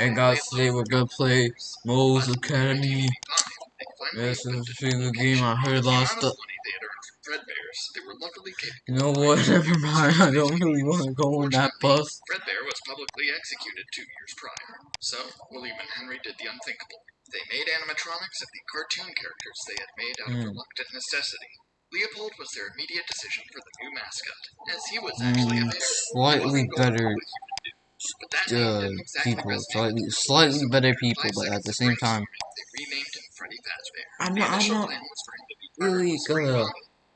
And guys, today we're gonna play Mo's Academy. This is the game I heard lost up. You know what? Never mind. I don't really want to go on that bus. Fredbear was publicly executed 2 years prior. So, William and Henry did the unthinkable. They made animatronics of the cartoon characters they had made out of reluctant necessity. Leopold was their immediate decision for the new mascot, as he was actually a bear. Slightly better people, slightly better people, but at the same time, They renamed him Freddy Fazbear. I'm The not initial plan was for him to be really gonna.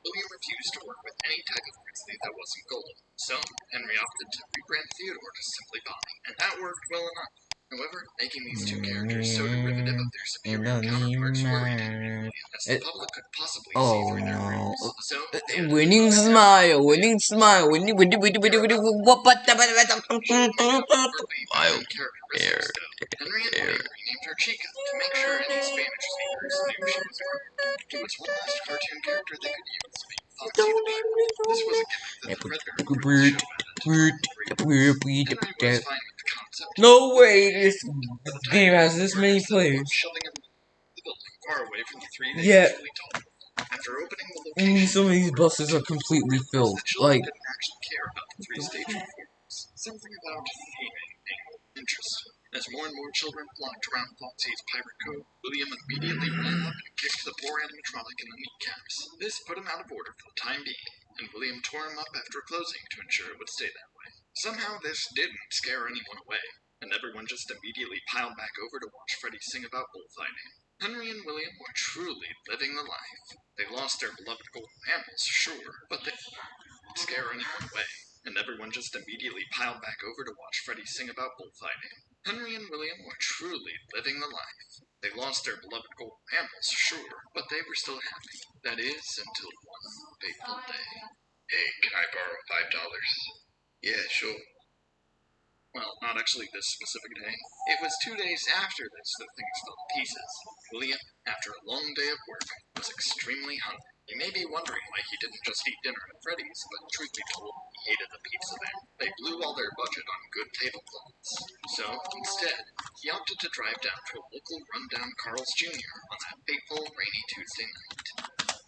William refused to work with any type of grizzly that wasn't golden. So, Henry opted to rebrand Theodore to simply Bonnie, and that worked well enough. However, making these two characters so derivative of their superior counterparts worried Henry, as the public could possibly see through their ruse. So, Winning smile, winning smile, winning. What? Henry and William renamed her Chica to make sure any Spanish speakers knew she was her. It was one last cartoon character they could use to make Foxy the beaver. This was a gimmick that the Fredbear Henry was fine with the concept. No way, this game has this many players. Shoving him the building far away from the three they usually told. After opening the location, some of these buses are completely filled. Like, didn't actually care about the three-stage performance. Something about made interesting. As more and more children flocked around Foxy's pirate cove, William immediately ran up and kicked the poor animatronic in the kneecaps. This put him out of order for the time being, and William tore him up after closing to ensure it would stay that way. Somehow this didn't scare anyone away, and everyone just immediately piled back over to watch Freddy sing about bullfighting. Henry and William were truly living the life. They lost their beloved golden animals, sure, but they didn't scare anyone away, and everyone just immediately piled back over to watch Freddy sing about bullfighting. Henry and William were truly living the life. They lost their beloved golden animals, sure, but they were still happy. That is, until one fateful day. Hey, can I borrow $5? Yeah, sure. Well, not actually this specific day. It was 2 days after this that things fell to pieces. William, after a long day of work, was extremely hungry. You may be wondering why he didn't just eat dinner at Freddy's, but truth be told, he hated the pizza there. They blew all their budget on good tablecloths. So, instead, he opted to drive down to a local rundown Carl's Jr. on that fateful, rainy Tuesday night.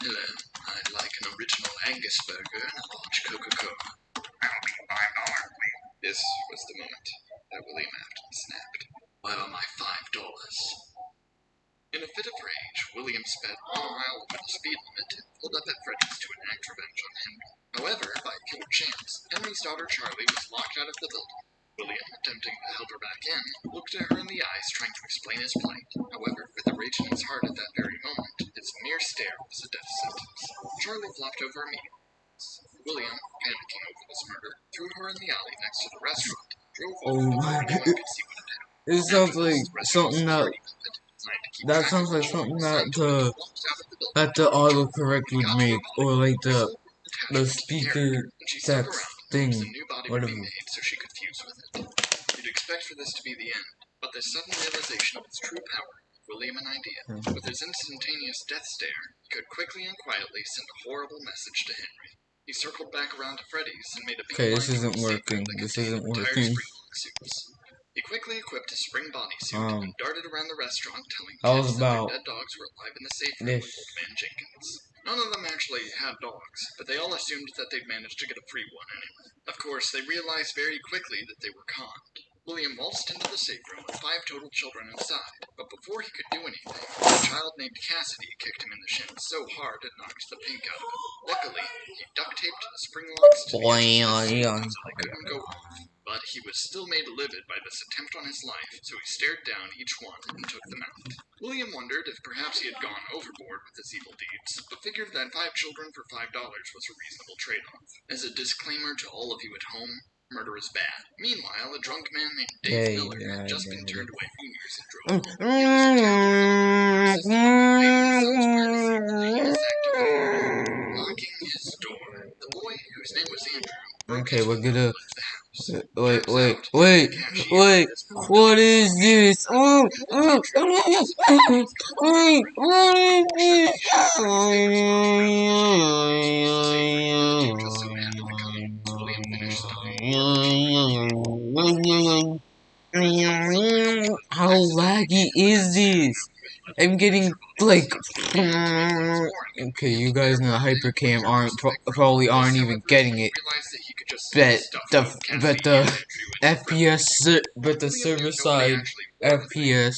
Hello, I'd like an original Angus burger and a large Coca-Cola. That'll be $5, please. This was the moment that William Afton snapped. Where are my $5? In a fit of rage, William sped 1 mile over the speed limit and pulled up at Freddy's to enact revenge on Henry. However, by pure chance, Henry's daughter Charlie was locked out of the building. William, attempting to help her back in, looked at her in the eyes trying to explain his plight. However, with the rage in his heart at that very moment, his mere stare was a death sentence. Charlie flopped over immediately. William, panicking over this murder, threw her in the alley next to the restaurant, drove over before anyone could see what had happened. it sounds like something that sounds like something that the autocorrect would make, or like the speaker text thing, whatever. So she could fuse with it. You'd expect for this to be the end, but the sudden realization of its true power gave William an idea. With his instantaneous death stare, he could quickly and quietly send a horrible message to Henry. He circled back around to Freddy's and made a Okay, this isn't working. This isn't working. He quickly equipped a spring bodysuit and darted around the restaurant telling kids that their dead dogs were alive in the safe room with Old Man Jenkins. None of them actually had dogs, but they all assumed that they'd managed to get a free one anyway. Of course, they realized very quickly that they were conned. William waltzed into the safe room with 5 total children inside, but before he could do anything, a child named Cassidy kicked him in the shin so hard it knocked the pink out of him. Luckily, he duct-taped the spring locks to the edge so they couldn't go off. But he was still made livid by this attempt on his life, so he stared down each one and took them out. William wondered if perhaps he had gone overboard with his evil deeds, but figured that 5 children for $5 was a reasonable trade-off. As a disclaimer to all of you at home, murder is bad. Meanwhile, a drunk man named Dave Miller had just been turned away from years and drove. Locking his door. The boy, whose name was Andrew, okay, we're gonna. Wait, what is this? What is this? How laggy is this? I'm getting like. Okay, you guys in the hypercam probably aren't even getting it. But the but the server side FPS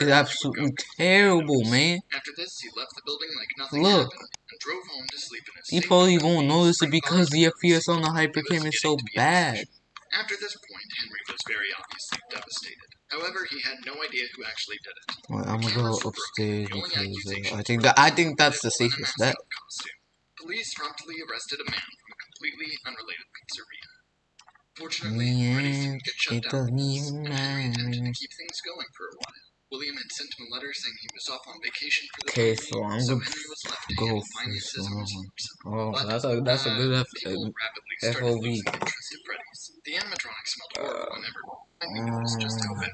is absolutely terrible, man. After this, he left the building like nothing Look, happened and drove home to sleep in his you state probably of won't peace, notice it because tranquility, the FPS on the and hypercam is so getting to be a bad. musician. After this point, Henry was very obviously devastated. However, he had no idea who actually did it. Well, I'm The gonna go cameras were broken. upstairs The only because accusations I think that's the safest bet. costume. Police promptly arrested a man from a completely unrelated pizzeria. Fortunately, Freddy's Man, didn't get shut it down, doesn't and even Henry intended matter. to keep things going for a while. William had sent him a letter saying he was off on vacation for the Okay, time so being, I'm so gonna Henry was left to go handle for finances some. himself. Oh, But that's a good people rapidly started FOV. losing interest in Freddy's. The animatronic smelled horrible, and everyone finally noticed just how bad.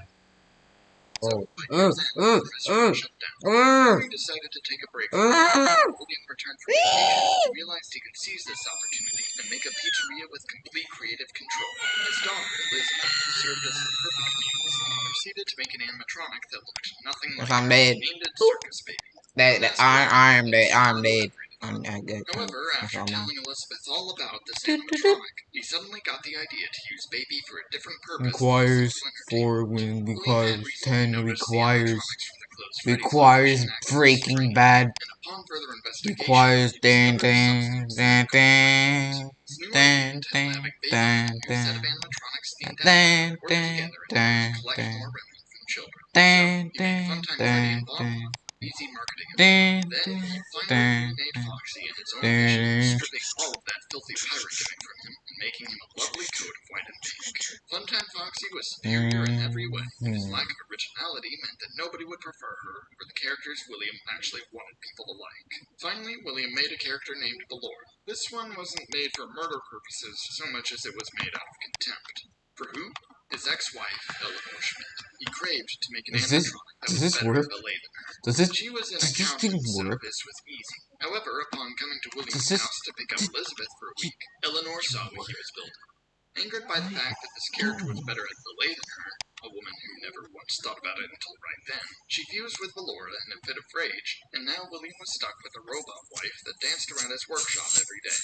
So, by year's end, the restaurant shut down. Henry decided to take a break from William returned from vacation. He realized he could seize this opportunity and make a pizzeria with complete creative control. His daughter, Elizabeth, who served as the perfect muse, proceeded to make an animatronic that looked nothing like I'm her. dead. She named it Circus Baby. I'm dead. I'm dead. I get However, after time. telling Elizabeth all about this animatronic, he suddenly got the idea to use Baby for a different purpose. Requires 4 when requires 10 requires Breaking Bad requires dan dan dan dan dan dan dan dan dan dan dan dan dan dan dan dan Easy marketing. dan Then he finally dan remade dan Foxy in his own vision, stripping all of that filthy pirate gimmick from him and making him a lovely coat of white and pink. Funtime Foxy was superior in every way, and his lack of originality meant that nobody would prefer her over the characters William actually wanted people to like. Finally, William made a character named Ballora. This one wasn't made for murder purposes so much as it was made out of contempt. For who? His ex-wife, Eleanor Schmidt. He craved to make an animatronic that was better at ballet than her. She was an accountant, so this was easy. However, upon coming to William's house to pick up Elizabeth for a week, Eleanor saw what he was building. Angered by the fact that this character was better at ballet than her, a woman who never once thought about it until right then, she fused with Ballora in a fit of rage, and now William was stuck with a robot wife that danced around his workshop every day.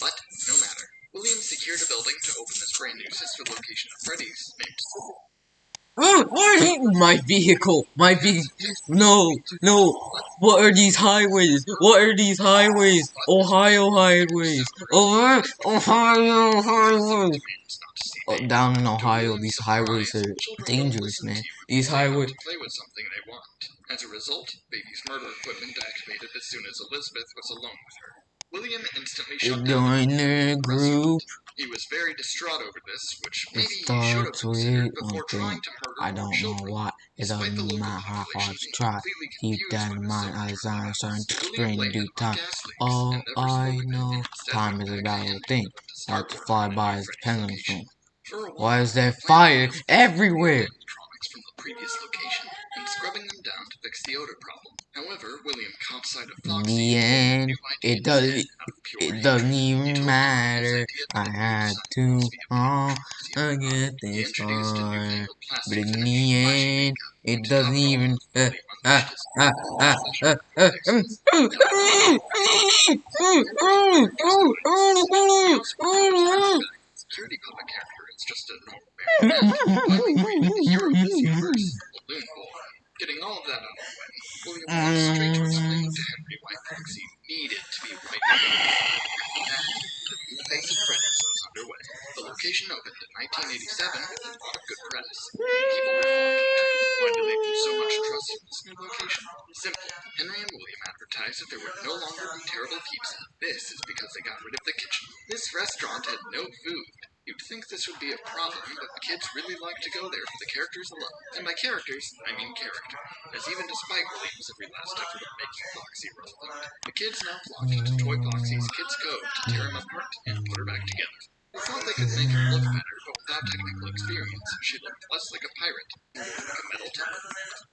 But, no matter. William secured a building to open this brand new sister location of Freddy's named My vehicle! No! No! What are these highways? What are these highways? Ohio highways! Ohio highways! Down in Ohio, these highways are dangerous, man. These highways. play with something they want. As a result, Baby's murder equipment activated as soon as Elizabeth was alone with her. William instantly shut down Join the group. He was very distraught over this, which It maybe he should have starts considered with before one trying thing. to murder I more don't know children. why. It Despite the doesn't local matter how hard population to being try. completely Keep confused that by in the mind. subject As I start to William explain in blamed due it on time. gas leaks All and never I spoke of it, know, and instead time went is a back to valuable Henry thing. and went to I start have to working fly on a by new as Freddy's pendulum location. swing. For a Why while, is there the plan fire was everywhere? animatronics from the previous location and scrubbing them down to fix the odor problem. However, William caught sight of In Foxy the and formed a end, new idea in his head out of pure it hatred. doesn't He even told William his matter. idea I that a new had sign to must be applied to Foxy I on. get He this introduced a far, newfangled but plastic in finish, the flashy end, makeup, it and to top doesn't it all even. off, William unleashed his pleasure fixes. He also proposed that security puppet character is just a normal marionette. Finally created the hero of this universe, Balloon Boy. Getting all of that out of the way, William went straight to explaining to Henry why Foxy needed to be right now. After that, the new face of Freddy's was underway. The location opened in 1987 with a lot of good press. People were flocking to it. Why did they put so much trust in this new location? Simple. Henry and William advertised that there would no longer be terrible pizza. This is because they got rid of the kitchen. This restaurant had no food. You'd think this would be a problem, but kids really like to go there for the characters alone. And by characters, I mean character. As even despite William's every last effort of making Foxy relevant, the kids now flocked to Toy Foxy's Kids Cove to tear him apart and put her back together. They thought they could make her look better, but without technical experience, she looked less like a pirate, more like a metal temper.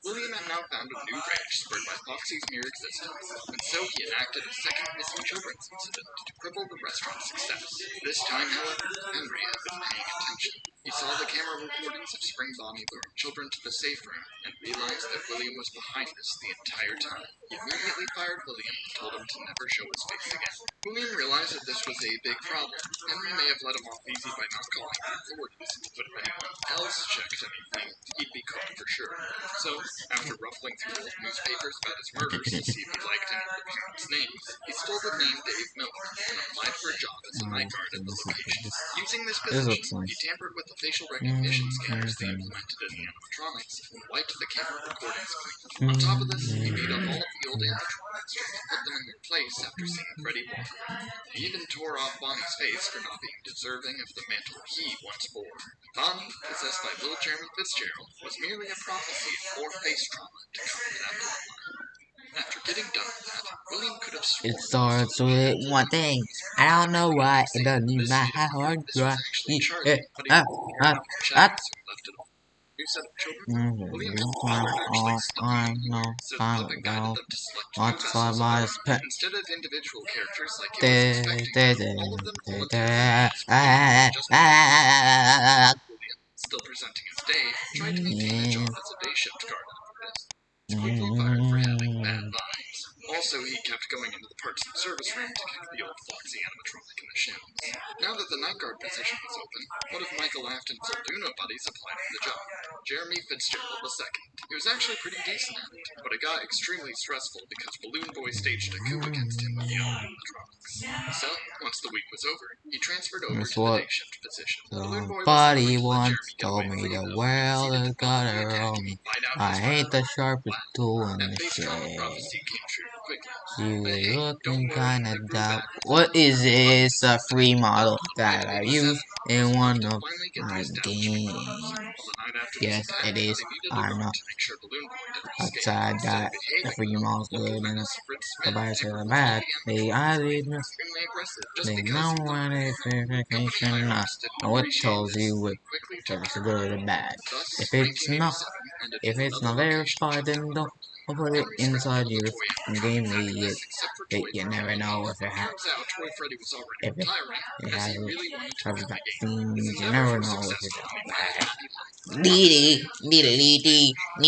William had now found a new rage spurred by Foxy's mere existence, and so he enacted a second missing children's incident to cripple the restaurant's success. This time, however, Henry had been paying attention. He saw the camera recordings of Spring Bonnie luring children to the safe room and realized that William was behind this the entire time. He immediately fired William and told him to never show his face again. William realized that this was a big problem. Henry may have let him off easy by not calling the authorities, but if anyone else checked anything, he'd be caught for sure. So, after ruffling through old newspapers about his murders to see if he liked any of the parents' names, he stole the name Dave Miller and applied for a job as a night guard at the location. Using this position, he tampered with the facial recognition scanners they implemented in the animatronics and wiped the camera recordings clean. On top of this, he beat up all of the old animatronics trying to put them in their place after seeing Freddy walk around. He even tore off Bonnie's face for not being deserving of the mantle he once bore. Bonnie, possessed by little Jeremy Fitzgerald, was merely a prophecy of more face trauma to come to that bloodline. After getting done with that, William could have sworn It starts with one thing. I don't know why it doesn't even matter how hard you try. but he left it all. New set of children. William actually I studying know so the time puppet guided ago. them to select two What's vessels of my honor. Instead of individual characters like he was expecting, all of them voluntarily just William, still presenting as Dave, tried to maintain a job as a day shift guard at the base. Quickly fired for having bad vibes. Also, he kept going into the parts and service room to kick the old Foxy animatronic in the shins. Now that the night guard position was open, one of Michael Afton's Alduno buddies applied for the job. Jeremy Fitzgerald II. He was actually pretty decent at it, but it got extremely stressful because Balloon Boy staged a coup against him with the other animatronics. So, once the week was over, he transferred over to the day shift position. Balloon Boy was Somebody going to let once Jeremy get told away me free, the though, world and has proceeded to got violently it attack on him me. and bite out I his ain't the firearm. sharpest tool in That the face trauma shed. prophecy came true quickly. You But were hey, don't looking worry, kinda it grew dumb. better. What is this? A free model that I use in one To of finally get the my establishment games. on the night after this Yes, attack, it is. they needed a I guard know. to make sure Balloon Boy didn't escape. Outside Instead that of the behaving free well, mall's local good and witness Fritz the Smith bites tampered are with all bad. the They I animatronics, did making them extremely aggressive just they because know he what wanted is more. Company verification hires didn't or what appreciate tells this you and what quickly if took it's him good on. or bad. Thus, If it's not 1987 ended if with it's another not location verified checked then out. don't put it Henry scrambled inside to the your toy game animatronic packing idiot. list except for But Toy you Freddy. never know if it has Turns out Toy Freddy was already if retiring, it as has he it really wanted to has win the game. His vaccines. You endeavors never were know if it's successful and he lived a bad. happy life. Dee dee dee dee dee dee By the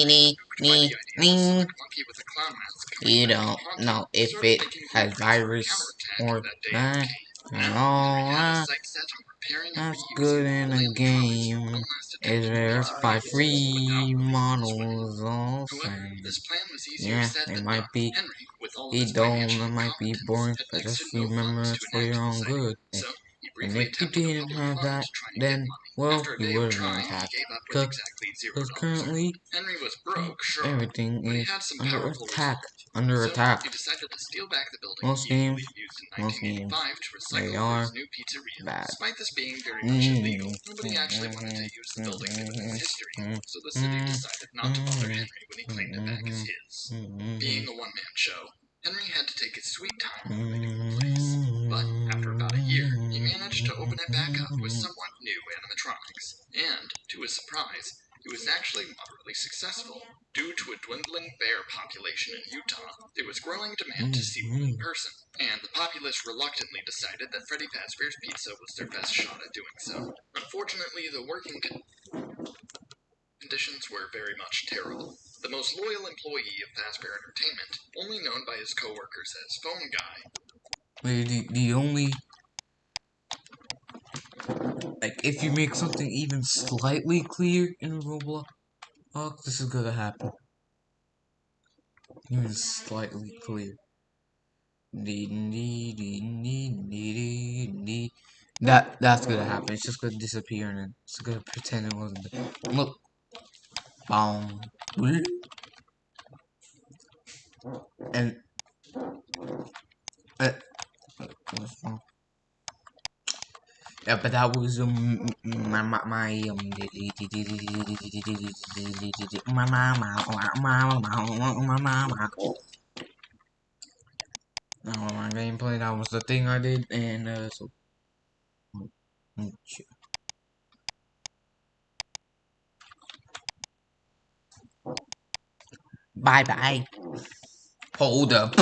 dee idea of a dee. sonic monkey with a clown mask coming You back to don't haunt him, know if started it making has blueprints for a virus counterattack or if that day ever not. came. And Now, all Henry had his that sights set on repairing and that's reusing good in all a animatronics from game one last is attempt to get to verified realism without free ruining his way. models all However, same. this plan was easier Yeah, said they than might done. be Henry, with all of he his don't financial that might be incompetence, boring, had but next just to no remember funds to it's for enact your the own sighting. good. So, he And briefly if you attempted a didn't public have fund that, to try and get then money. well, After a you day of wouldn't trying, have he gave up with because exactly because $0. currently Henry was broke, sure, everything but he is had some under powerful attack. resolve. Under So, attack. he decided to steal back the building Most he games, believed used in most games, 1985 to they recycle for are his new pizzeria. bad. Despite this being very much illegal, nobody actually wanted to use the building given its history, so the city decided not to bother Henry when he claimed it back as his. Being a one-man show, Henry had to take his sweet time opening the new place. But after about a year, he managed to open it back up with somewhat new animatronics. And, to his surprise, he was actually moderately successful. Due to a dwindling bear population in Utah, there was growing demand to see one in person, and the populace reluctantly decided that Freddy Fazbear's Pizza was their best shot at doing so. Unfortunately, the working conditions were very much terrible. The most loyal employee of Fazbear Entertainment, only known by his coworkers as Phone Guy. The only like if you make something even slightly clear in Roblox, this is gonna happen. Even slightly clear. That's gonna happen. It's just gonna disappear and it's gonna pretend it wasn't there. Look. And uh, yeah, but that was my gameplay. That was the thing I did, and so. Bye bye. Hold up.